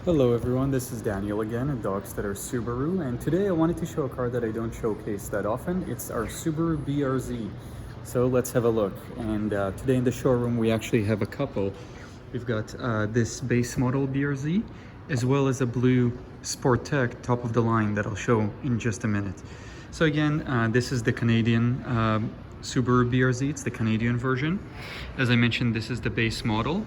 Hello everyone, this is Daniel again at Dogsteader Subaru, and today I wanted to show a car that I don't showcase that often. It's our Subaru BRZ. So let's have a look. And today in the showroom we actually have a couple. We've got this base model BRZ as well as a blue Sport Tech top of the line that I'll show in just a minute. So again, this is the Canadian Subaru BRZ. It's the Canadian version. As I mentioned, this is the base model.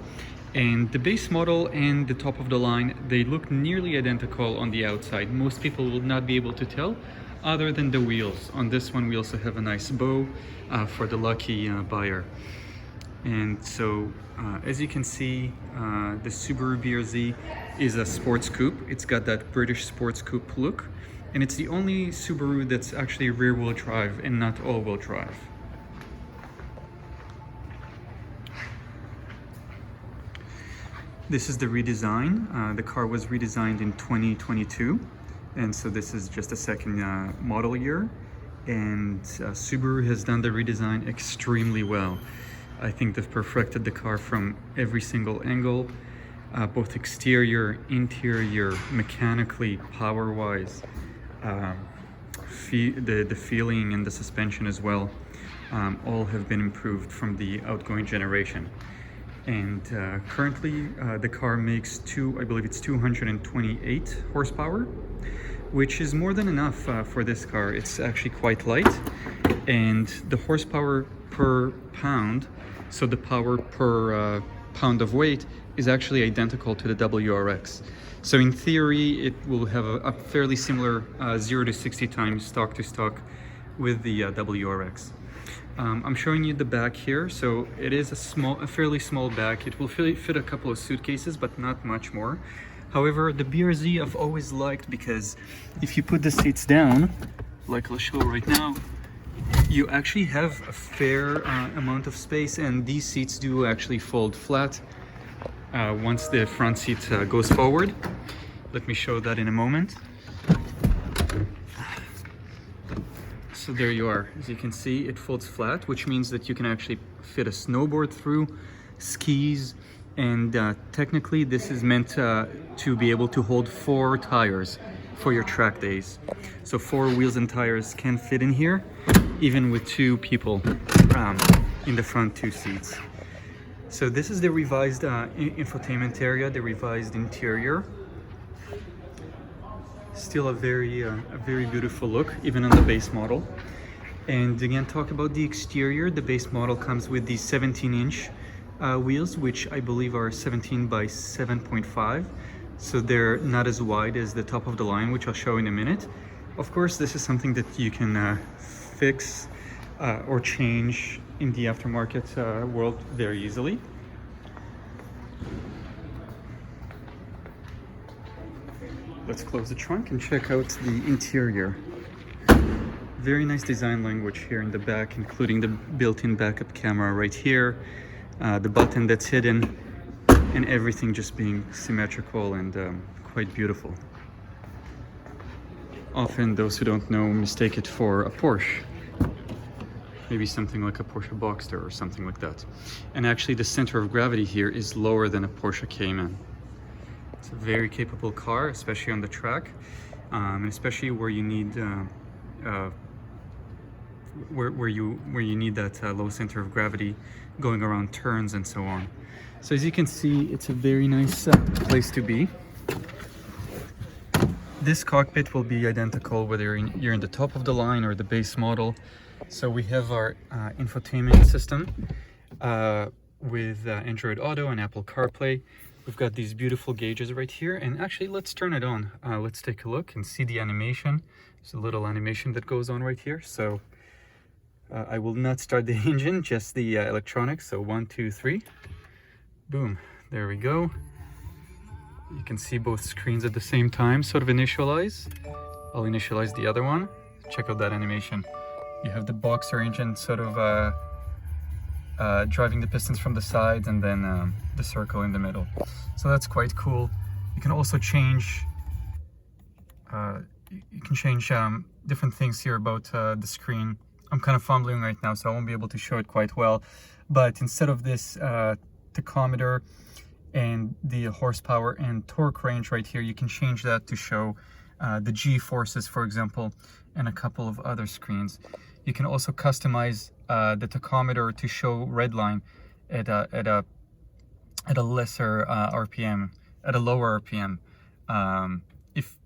And the base model and the top of the line, they look nearly identical on the outside. Most people will not be able to tell other than the wheels. On this one we also have a nice bow for the lucky buyer. And so as you can see, the Subaru BRZ is a sports coupe. It's got that British sports coupe look, and it's the only Subaru that's actually rear-wheel drive and not all-wheel drive. This is the redesign. The car was redesigned in 2022, and so this is just a second model year. And Subaru has done the redesign extremely well. I think they've perfected the car from every single angle, both exterior, interior, mechanically, power-wise, the feeling and the suspension as well. All have been improved from the outgoing generation. And currently the car makes I believe it's 228 horsepower, which is more than enough for this car. It's actually quite light, and the horsepower per pound, so the power per pound of weight, is actually identical to the WRX. So in theory it will have a fairly similar 0 to 60 times stock to stock with the WRX. I'm showing you the back here. So it is a fairly small back. It will fit a couple of suitcases, but not much more. However, the BRZ I've always liked because if you put the seats down, like I'll show right now, you actually have a fair amount of space, and these seats do actually fold flat once the front seat goes forward. Let me show that in a moment. So there you are. As you can see, it folds flat, which means that you can actually fit a snowboard through, skis, and technically this is meant to be able to hold 4 tires for your track days. So 4 wheels and tires can fit in here, even with 2 people in the front 2 seats. So this is the revised infotainment area, the revised interior. Still a very beautiful look, even on the base model. And again, talk about the exterior. The base model comes with the 17-inch wheels, which I believe are 17 by 7.5. So they're not as wide as the top of the line, which I'll show in a minute. Of course, this is something that you can fix or change in the aftermarket world very easily. Let's close the trunk and check out the interior. Very nice design language here in the back, including the built-in backup camera right here, the button that's hidden, and everything just being symmetrical and quite beautiful. Often those who don't know mistake it for a Porsche. Maybe something like a Porsche Boxster or something like that. And actually the center of gravity here is lower than a Porsche Cayman. It's a very capable car, especially on the track, and especially where you need where you need that low center of gravity going around turns and so on. So as you can see, it's a very nice place to be. This cockpit will be identical whether you're in the top of the line or the base model. So we have our infotainment system with Android Auto and Apple CarPlay. We've got these beautiful gauges right here, and actually let's turn it on. Let's take a look and see the animation. There's a little animation that goes on right here. So I will not start the engine, just the electronics. So 1, 2, 3, boom, there we go. You can see both screens at the same time sort of initialize. I'll initialize the other one. Check out that animation. You have the boxer engine sort of driving the pistons from the sides, and then the circle in the middle. So that's quite cool. You can also change different things here about the screen. I'm kind of fumbling right now, so I won't be able to show it quite well. But instead of this tachometer and the horsepower and torque range right here. You can change that to show the G-forces, for example, and a couple of other screens. You can also customize the tachometer to show red line at a lesser RPM, at a lower RPM,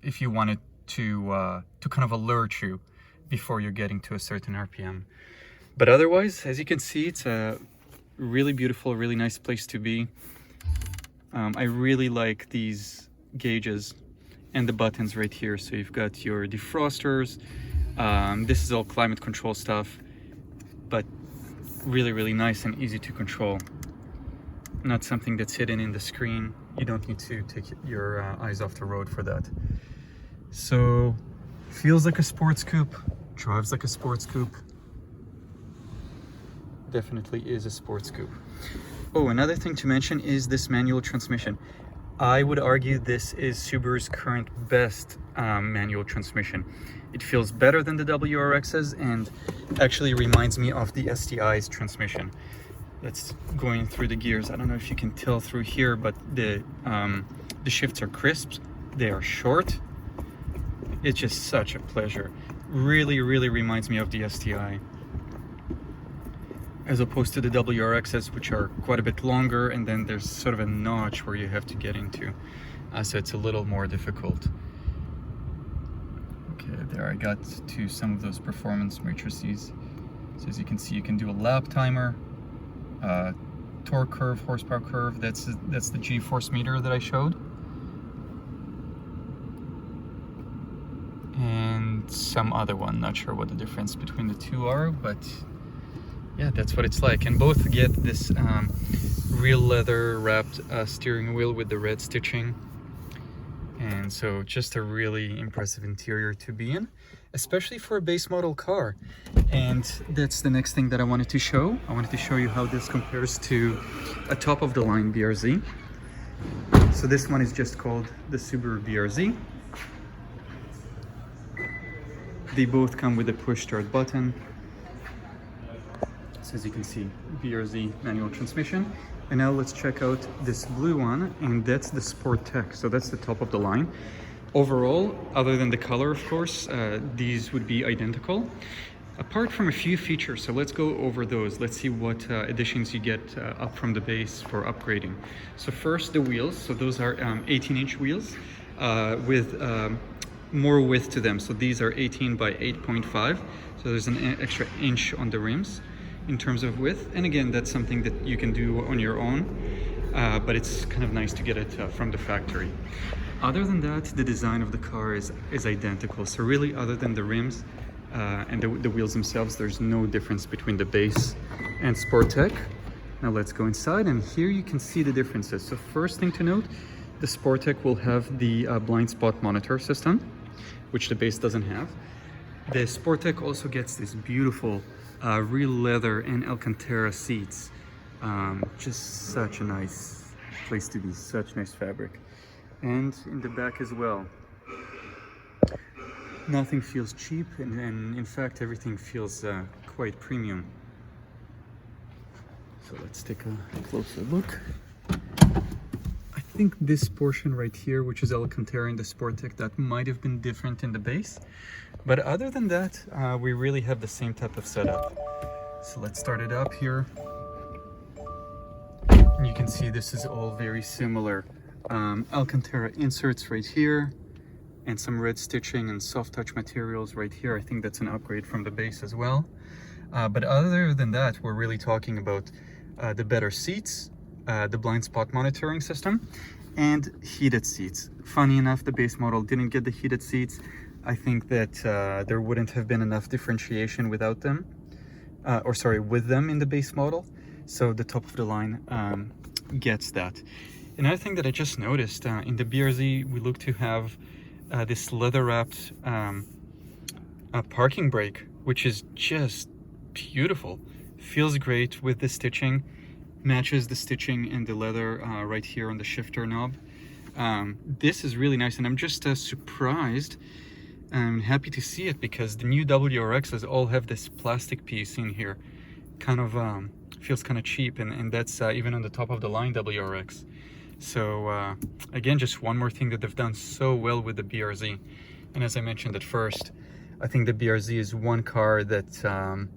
if you wanted to kind of alert you before you're getting to a certain RPM. But otherwise, as you can see, it's a really beautiful, really nice place to be. I really like these gauges and the buttons right here. So you've got your defrosters. This is all climate control stuff, but really, really nice and easy to control. Not something that's hidden in the screen. You don't need to take your eyes off the road for that. So, feels like a sports coupe, drives like a sports coupe. Definitely is a sports coupe. Oh, another thing to mention is this manual transmission. I would argue this is Subaru's current best manual transmission. It feels better than the WRX's and actually reminds me of the STI's transmission. That's going through the gears. I don't know if you can tell through here, but the shifts are crisp. They are short. It's just such a pleasure. Really, really reminds me of the STI, as opposed to the WRXs, which are quite a bit longer, and then there's sort of a notch where you have to get into, so it's a little more difficult. Okay, there I got to some of those performance matrices. So as you can see, you can do a lap timer, torque curve, horsepower curve. That's the G-force meter that I showed, and some other one. Not sure what the difference between the two are, but yeah, that's what it's like. And both get this real leather wrapped steering wheel with the red stitching. And so just a really impressive interior to be in, especially for a base model car. And that's the next thing that I wanted to show. I wanted to show you how this compares to a top of the line BRZ. So this one is just called the Subaru BRZ. They both come with a push start button. So as you can see, BRZ manual transmission. And now let's check out this blue one, and that's the Sport Tech. So that's the top of the line. Overall, other than the color, of course, these would be identical, apart from a few features. So let's go over those. Let's see what additions you get up from the base for upgrading. So first, the wheels. So those are 18-inch wheels with more width to them. So these are 18 by 8.5. So there's an extra inch on the rims in terms of width. And again, that's something that you can do on your own, but it's kind of nice to get it from the factory. Other than that, the design of the car is identical. So really, other than the rims and the wheels themselves, there's no difference between the base and Sport Tech. Now let's go inside, and here you can see the differences. So first thing to note, the Sport Tech will have the blind spot monitor system, which the base doesn't have. The Sport Tech also gets this beautiful real leather and Alcantara seats. Just such a nice place to be, such nice fabric. And in the back as well. Nothing feels cheap, and in fact everything feels quite premium. So let's take a closer look. I think this portion right here, which is Alcantara in the Sport Tech, that might have been different in the base. But other than that, we really have the same type of setup. So let's start it up here. And you can see this is all very similar. Alcantara inserts right here, and some red stitching and soft touch materials right here. I think that's an upgrade from the base as well. But other than that, we're really talking about the better seats, the blind spot monitoring system, and heated seats. Funny enough, the base model didn't get the heated seats. I think that there wouldn't have been enough differentiation without them, with them in the base model. So the top of the line gets that. Another thing that I just noticed, in the BRZ, we look to have this leather-wrapped parking brake, which is just beautiful. Feels great with the stitching, matches the stitching and the leather right here on the shifter knob. This is really nice, and I'm just surprised. I'm happy to see it, because the new WRXs all have this plastic piece in here. Kind of feels kind of cheap, and that's even on the top of the line WRX. So again, just one more thing that they've done so well with the BRZ. And as I mentioned at first, I think the BRZ is one car that,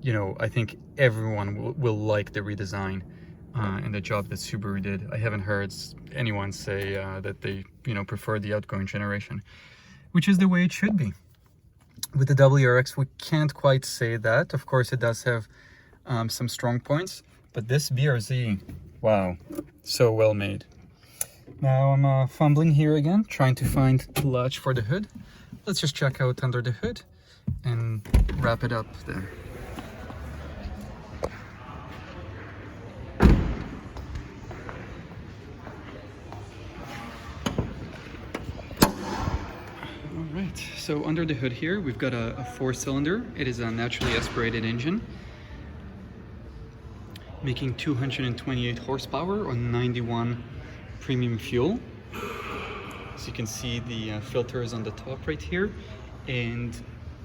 you know, I think everyone will like the redesign and the job that Subaru did. I haven't heard anyone say that they, you know, prefer the outgoing generation, which is the way it should be. With the WRX, we can't quite say that. Of course, it does have some strong points, but this BRZ, wow, so well made. Now I'm fumbling here again, trying to find the latch for the hood. Let's just check out under the hood and wrap it up there. Alright, so under the hood here, we've got a 4-cylinder. It is a naturally aspirated engine, making 228 horsepower on 91 premium fuel. So you can see the filters on the top right here, and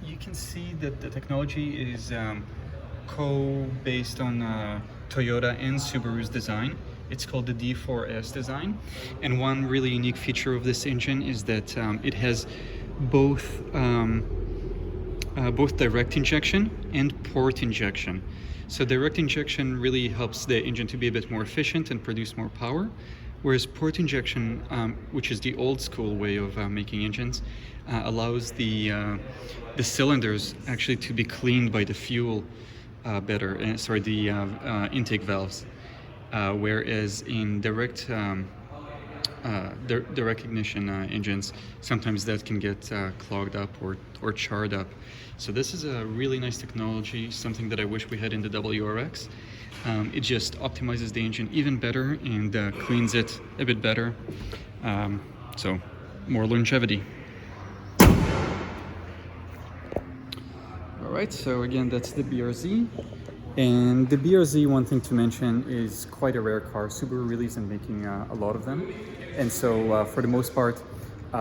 you can see that the technology is co-based on Toyota and Subaru's design. It's called the D4S design, and one really unique feature of this engine is that it has both direct injection and port injection. So direct injection really helps the engine to be a bit more efficient and produce more power, whereas port injection, which is the old school way of making engines, allows the cylinders actually to be cleaned by the fuel better, the intake valves, whereas in direct ignition engines, sometimes that can get clogged up or charred up. So this is a really nice technology, something that I wish we had in the WRX. It just optimizes the engine even better and cleans it a bit better. So more longevity. Alright, so again, that's the BRZ. And the BRZ, one thing to mention, is quite a rare car. Subaru really isn't making a lot of them. And so for the most part,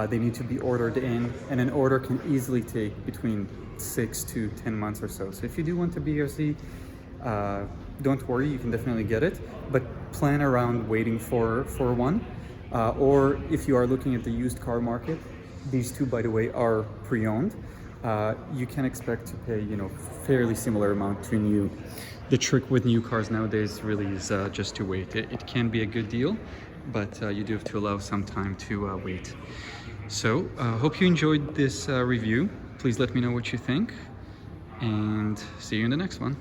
they need to be ordered in, and an order can easily take between 6 to 10 months or so. So if you do want a BRZ, don't worry, you can definitely get it, but plan around waiting for one. Or if you are looking at the used car market, these two, by the way, are pre-owned. You can expect to pay, you know, fairly similar amount to new. The trick with new cars nowadays really is just to wait. It can be a good deal, but you do have to allow some time to wait. So hope you enjoyed this review. Please let me know what you think, and see you in the next one.